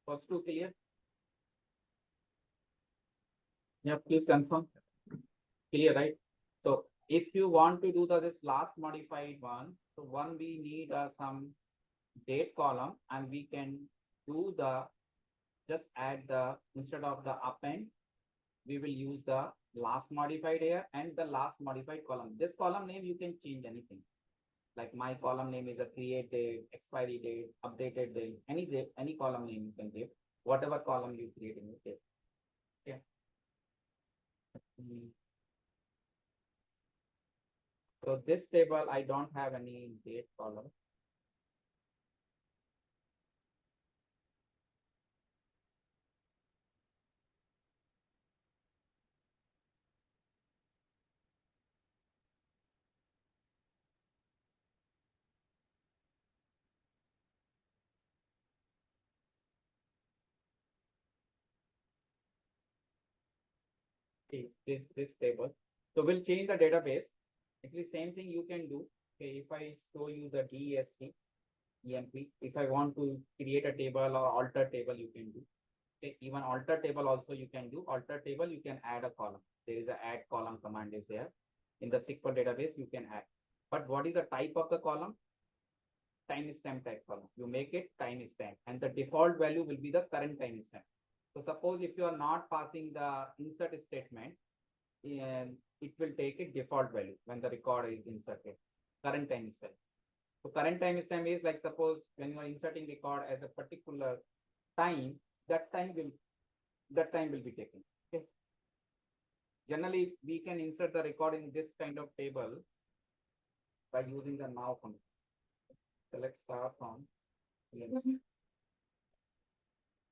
First two clear. Yeah, please confirm. Clear, right? So if you want to do this last modified one, so one we need some date column, and we can do the just add the instead of the append, we will use the last modified here and the last modified column. This column name you can change anything. Like my column name is a create date, expiry date, updated date, any column name you can give, whatever column you create in the table. Okay. So this table, I don't have any date column. See, this table. So we'll change the database. Actually, same thing you can do. Okay, if I show you the DESC, EMP, if I want to create a table or alter table, you can do. Okay, even alter table also you can do. Alter table, you can add a column. There is a add column command is there. In the SQL database, you can add. But what is the type of the column? Timestamp type column. You make it timestamp, and the default value will be the current timestamp. So suppose if you are not passing the insert statement, and it will take a default value when the record is inserted. Current timestamp. So current timestamp is like suppose when you are inserting record as a particular time, that time will be taken. Okay. Generally, we can insert the record in this kind of table by using the now function. So let's start from here.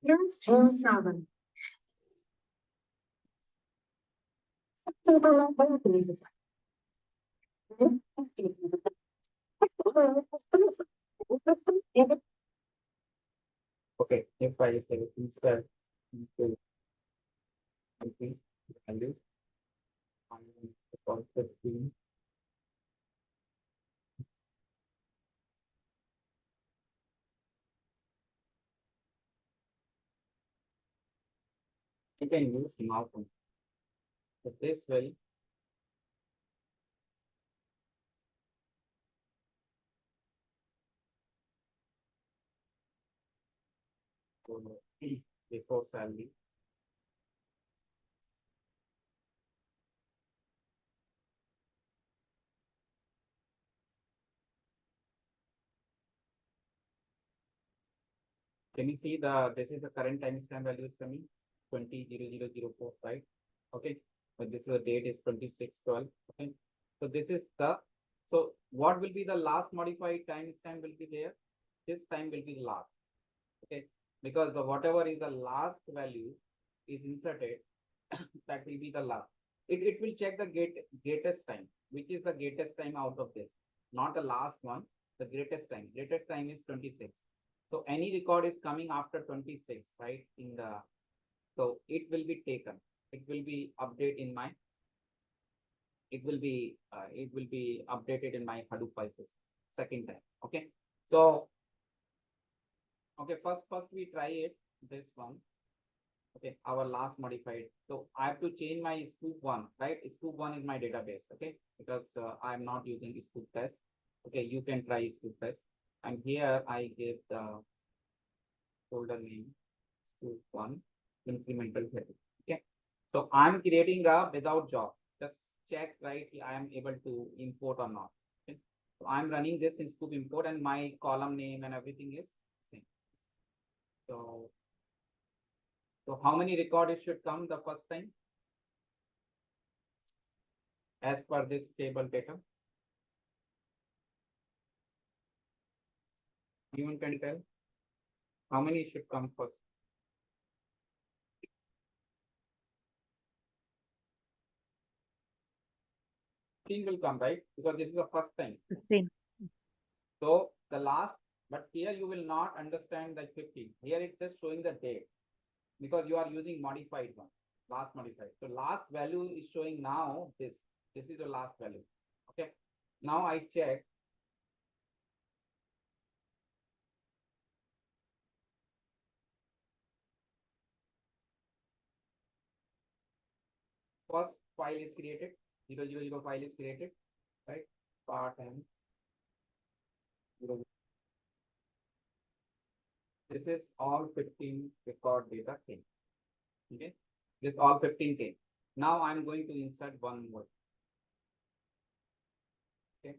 Here's Team 7. Okay, if I say insert into value, concept team. You can use now function. So this will before salary. Can you see this is the current timestamp value is coming 20,0004, right? Okay. but this is the date is 26/12. Okay, so this is the, so what will be the last modified timestamp will be there, this time will be the last. Okay, because the whatever is the last value is inserted that will be the last. It will check the greatest time, which is the greatest time out of this, not the last one, the greatest time. Greatest time is 26. So any record is coming after 26, right? In the, so it will be taken. It will be updated in my, it will be updated in my Hadoop file system second time. Okay. So okay, first we try it, this one. Okay, our last modified. So I have to change my sqoop one, right? Sqoop one is my database, okay? Because I'm not using sqoop test. Okay, you can try sqoop test. And here I give the folder name sqoop one incremental header. Okay, so I'm creating a without job. Just check, right? I am able to import or not. Okay, so I'm running this in sqoop import, and my column name and everything is same. So how many records should come the first time as per this table data? Anyone can tell how many should come first? 15 will come, right? Because this is the first time. 15. So the last, but here you will not understand that 15. Here it's just showing the date because you are using modified one, last modified. So last value is showing now this. This is the last value. Okay. Now I check. First file is created. 000 file is created, right? Part and 0. This is all 15 record data came. Okay, this all 15 came. Now I'm going to insert one more. Okay,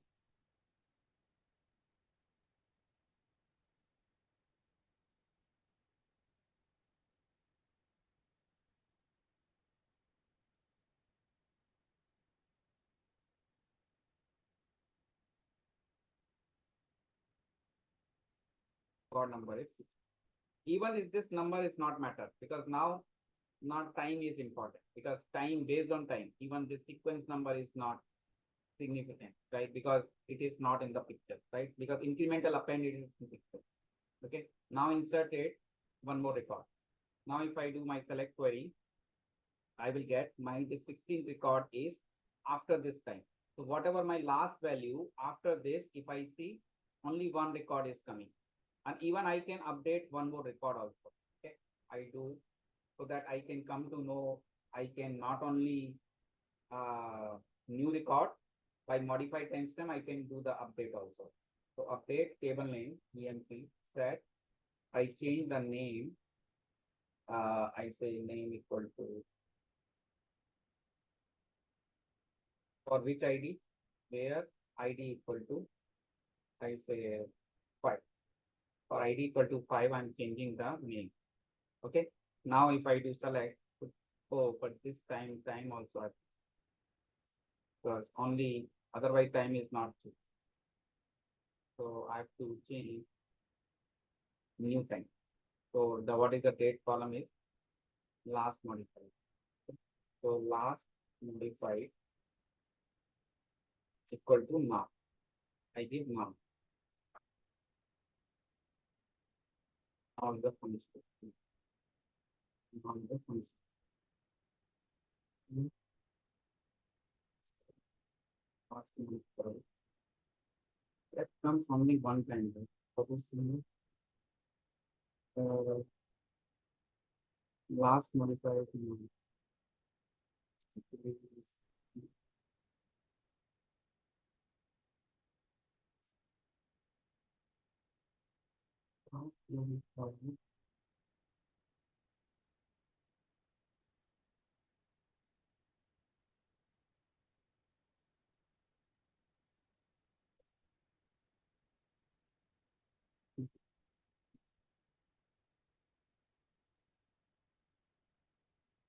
record number is 6. Even if this number is not matter, because now not time is important, because time based on time, even this sequence number is not significant, right? Because it is not in the picture, right? Because incremental append it is in picture. Okay, now inserted one more record. Now if I do my select query, I will get my this 16 record is after this time. So whatever my last value after this, if I see only one record is coming, and even I can update one more record also. Okay, I do, so that I can come to know, I can not only new record by modified timestamp, I can do the update also. So update table name emc set. I change the name. I say name equal to, for which ID, where ID equal to, I say 5. For ID equal to 5, I'm changing the name. Okay. Now if I do select, oh, but this time also, because only otherwise time is not true. So I have to change new time. So the what is the date column is last modified. So last modified equal to now. I give now. On the function. On the function. Last modified. That comes only one time. Suppose last modified.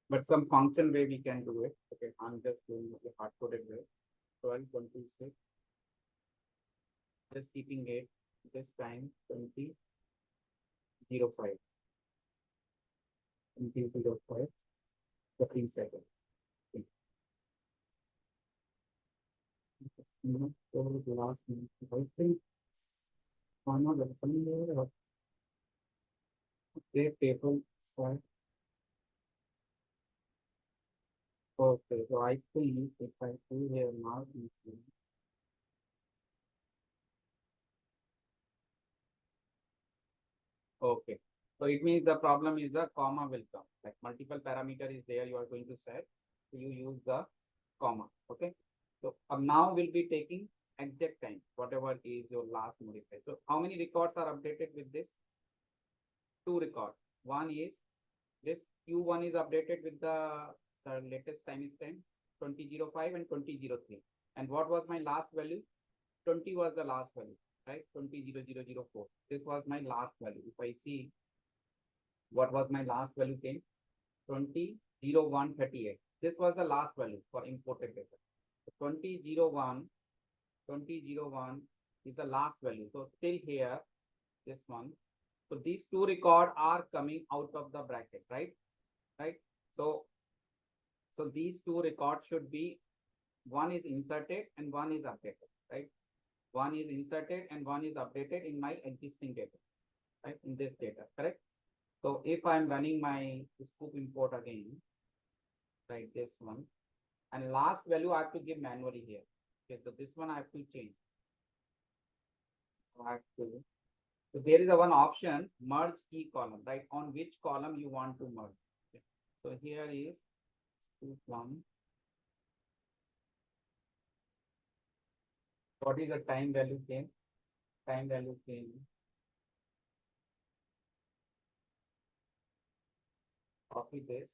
but some function way we can do it. Okay, I'm just doing the hard coded way. 1226. Just keeping it this time 2005. 2005. 15 seconds. So the last minute, I think one more opening there. Okay, paper side. Okay, so I think if I do here now, okay. So it means the problem is the comma will come. Like multiple parameter is there, you are going to set. So you use the comma. Okay. So now we'll be taking exact time, whatever is your last modifier. So how many records are updated with this? 2 records. One is this Q1 is updated with the latest time is 2005 and 2003. And what was my last value? 20 was the last value, right? 200004. This was my last value. If I see what was my last value came 200138. This was the last value for imported data. So 2001 is the last value. So still here, this one. So these 2 records are coming out of the bracket, right? Right. So these 2 records should be, one is inserted and one is updated, right? One is inserted and one is updated in my existing data, right? In this data, correct? So if I'm running my sqoop import again, right, this one, and last value I have to give manually here. Okay, so this one I have to change. I have to. So there is a one option, merge key column, right? On which column you want to merge. Okay. So here is sqoop one. What is the time value came? Time value came. Copy this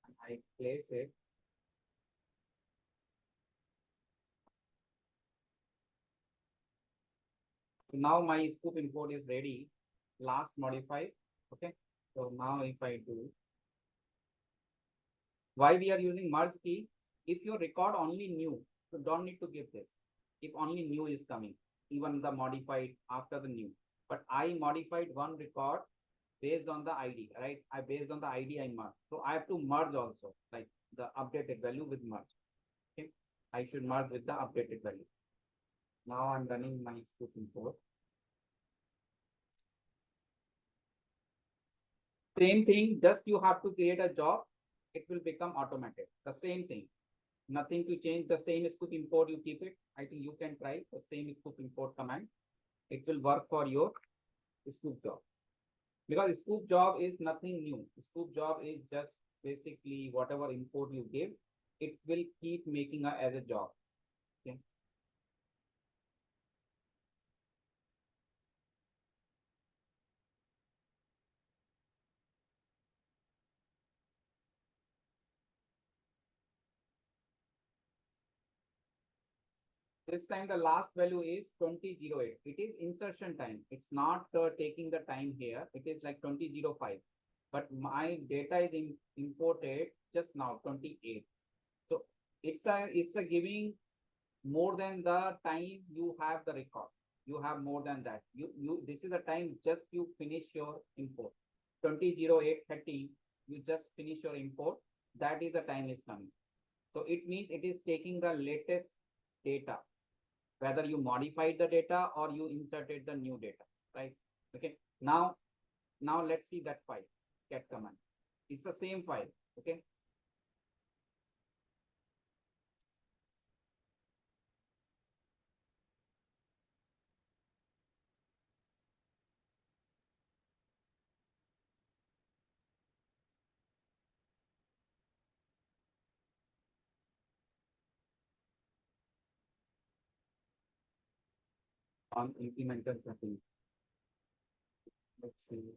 and I place it. Now my sqoop import is ready. Last modify. Okay. So now if I do, why we are using merge key? If you record only new, you don't need to give this. If only new is coming, even the modified after the new. But I modified one record based on the ID, right? I based on the ID I merge. So I have to merge also, like the updated value with merge. Okay. I should merge with the updated value. Now I'm running my sqoop import. Same thing, just you have to create a job, it will become automated. The same thing. Nothing to change, the same sqoop import, you keep it. I think you can try the same sqoop import command. It will work for your sqoop job. Because sqoop job is nothing new. Sqoop job is just basically whatever import you give, it will keep making as a job. Okay. This time the last value is 2008. It is insertion time. It's not taking the time here. It is like 2005. But my data is imported just now 28. So it's a giving more than the time you have the record. You have more than that. You this is the time just you finish your import. 200830, you just finish your import. That is the time is coming. So it means it is taking the latest data, whether you modified the data or you inserted the new data, right? Okay. Now let's see that file, cat command. It's the same file. Okay. On incremental setting. Let's see.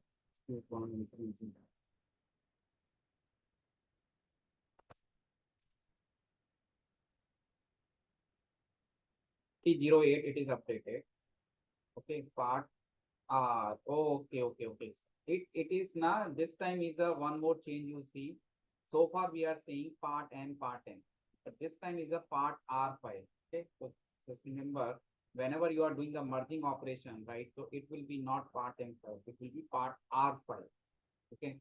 Sqoop on incremental. T08 it is updated. Okay, part okay. It is now this time is a one more change you see. so far we are seeing part N, but this time is a part R file. Okay, so just remember, whenever you are doing the merging operation, right? So it will be not part M file, it will be part R file. Okay,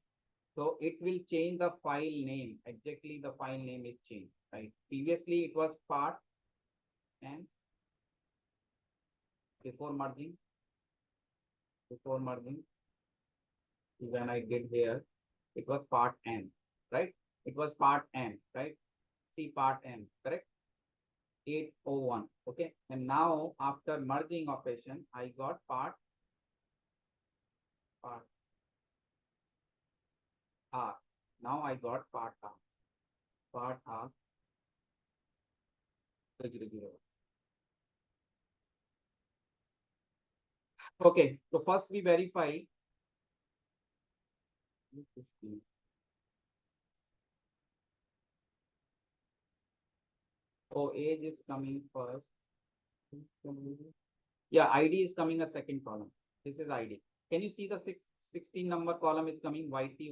so it will change the file name. Exactly, the file name is changed, right? Previously it was part N before merging. When I did here, it was part N, right? It was part N, right? See part N, correct? 801. Okay, and now after merging operation, I got part R. Now I got part R. Part R 000. Okay, so first we verify. Oh, age is coming first. Yeah, ID is coming a second column. This is ID. Can you see the 16 number column is coming YT?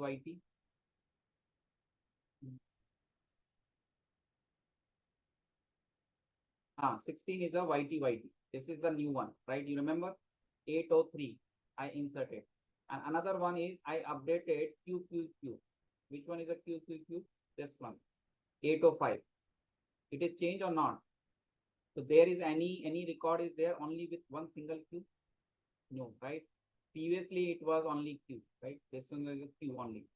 16 is a YT. This is the new one, right? You remember 803 I inserted. And another one is I updated QQQ. Which one is a QQQ? This one, 805. It is changed or not? So there is any record is there only with one single Q? No, right? Previously it was only Q, right? This one is Q only.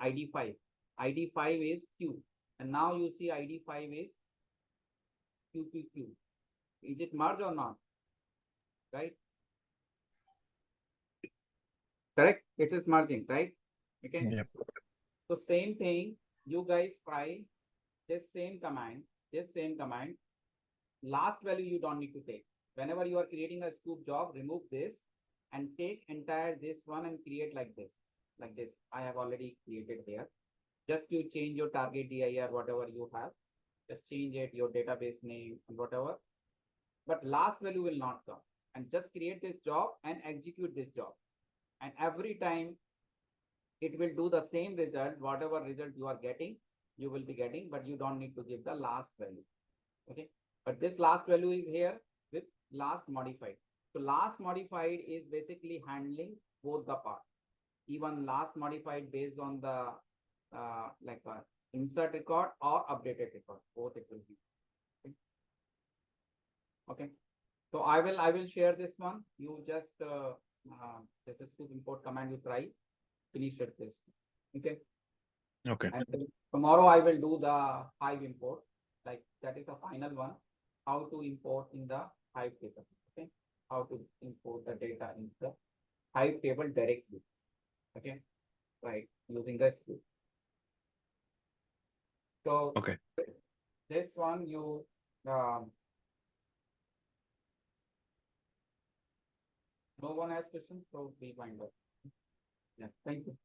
ID 5. ID 5 is Q. And now you see ID 5 is QQQ. Is it merged or not? Right? Correct? It is merging, right? Okay. Yep. So same thing, you guys try this same command. Last value you don't need to take. Whenever you are creating a sqoop job, remove this and take entire this one and create like this. I have already created here. Just you change your target dir, whatever you have. Just change it, your database name and whatever. But last value will not come. And just create this job and execute this job. And every time it will do the same result, whatever result you are getting, you will be getting, but you don't need to give the last value. Okay, but this last value is here with last modified. So last modified is basically handling both the parts. Even last modified based on the insert record or updated record, both it will be. Okay. So I will share this one. You just this is to import command, you try finish it this. Okay. Okay. And tomorrow I will do the Hive import. Like that is the final one. How to import in the Hive table. Okay. How to import the data in the Hive table directly. Okay. Right. Using the sqoop. So Okay. this one you no one has questions, so we wind up. Yeah. Thank you.